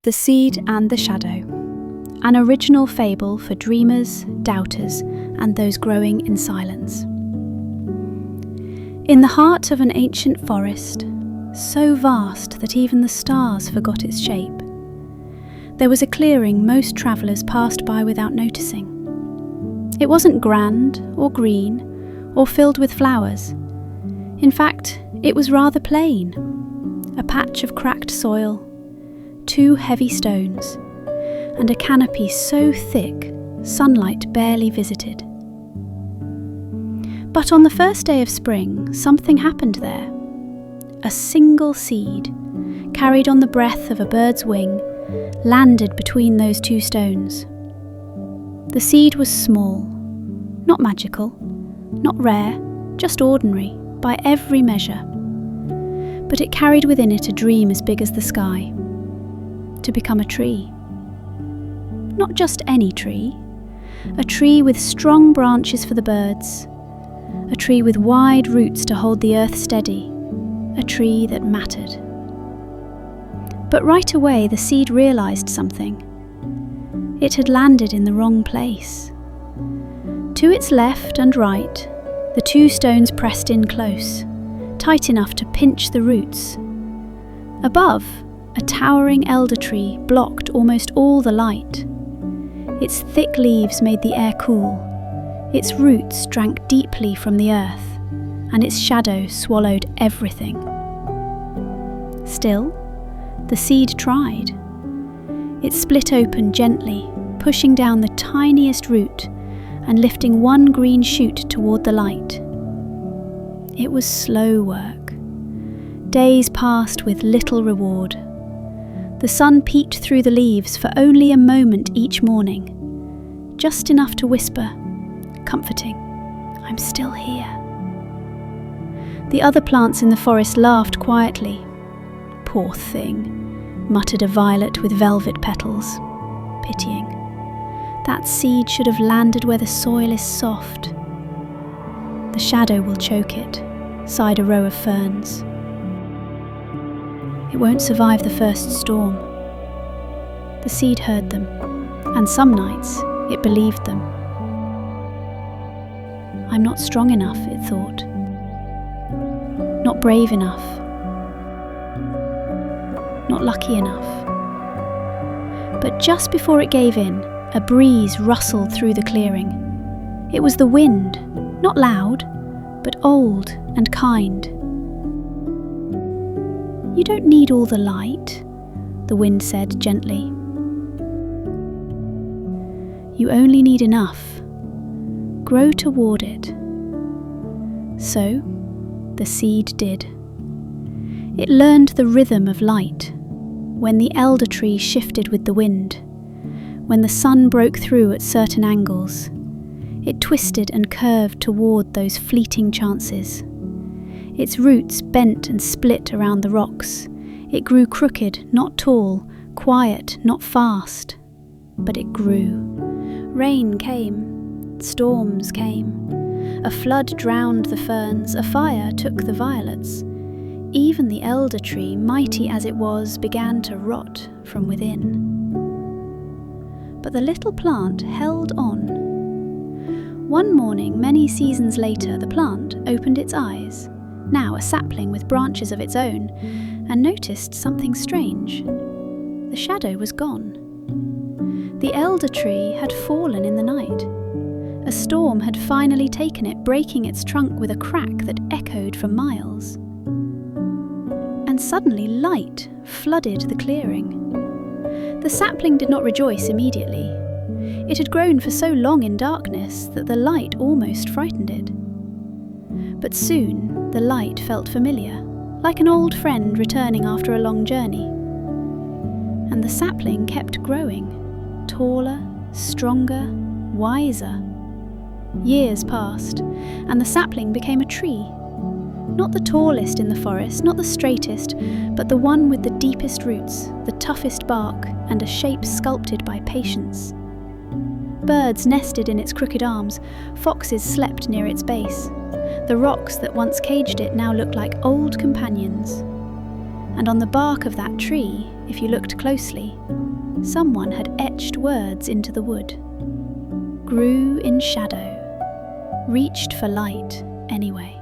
The Seed and the Shadow, an original fable for dreamers, doubters, and those growing in silence. In the heart of an ancient forest, so vast that even the stars forgot its shape, there was a clearing most travellers passed by without noticing. It wasn't grand or green or filled with flowers. In fact, it was rather plain, a patch of cracked soil, 2 heavy stones, and a canopy so thick sunlight barely visited. But on the first day of spring, something happened there. A single seed, carried on the breath of a bird's wing, landed between those 2 stones. The seed was small, not magical, not rare, just ordinary by every measure. But it carried within it a dream as big as the sky. To become a tree. Not just any tree, a tree with strong branches for the birds, a tree with wide roots to hold the earth steady, a tree that mattered. But right away the seed realised something. It had landed in the wrong place. To its left and right, the 2 stones pressed in close, tight enough to pinch the roots. Above, a towering elder tree blocked almost all the light. Its thick leaves made the air cool, its roots drank deeply from the earth, and its shadow swallowed everything. Still, the seed tried. It split open gently, pushing down the tiniest root and lifting one green shoot toward the light. It was slow work. Days passed with little reward. The sun peeked through the leaves for only a moment each morning, just enough to whisper, comforting, "I'm still here." The other plants in the forest laughed quietly. "Poor thing," muttered a violet with velvet petals, pitying. "That seed should have landed where the soil is soft." "The shadow will choke it," sighed a row of ferns. "It won't survive the first storm." The seed heard them, and some nights it believed them. "I'm not strong enough," it thought. "Not brave enough. Not lucky enough." But just before it gave in, a breeze rustled through the clearing. It was the wind, not loud, but old and kind. "You don't need all the light," the wind said gently. "You only need enough. Grow toward it." So, the seed did. It learned the rhythm of light, when the elder tree shifted with the wind, when the sun broke through at certain angles. It twisted and curved toward those fleeting chances. Its roots bent and split around the rocks. It grew crooked, not tall, quiet, not fast. But it grew. Rain came, storms came. A flood drowned the ferns, a fire took the violets. Even the elder tree, mighty as it was, began to rot from within. But the little plant held on. One morning, many seasons later, the plant opened its eyes, now a sapling with branches of its own, and noticed something strange. The shadow was gone. The elder tree had fallen in the night. A storm had finally taken it, breaking its trunk with a crack that echoed for miles. And suddenly light flooded the clearing. The sapling did not rejoice immediately. It had grown for so long in darkness that the light almost frightened it. But soon the light felt familiar, like an old friend returning after a long journey. And the sapling kept growing, taller, stronger, wiser. Years passed, and the sapling became a tree. Not the tallest in the forest, not the straightest, but the one with the deepest roots, the toughest bark, and a shape sculpted by patience. Birds nested in its crooked arms, foxes slept near its base. The rocks that once caged it now looked like old companions. and on the bark of that tree, if you looked closely, someone had etched words into the wood. Grew in shadow, reached for light anyway.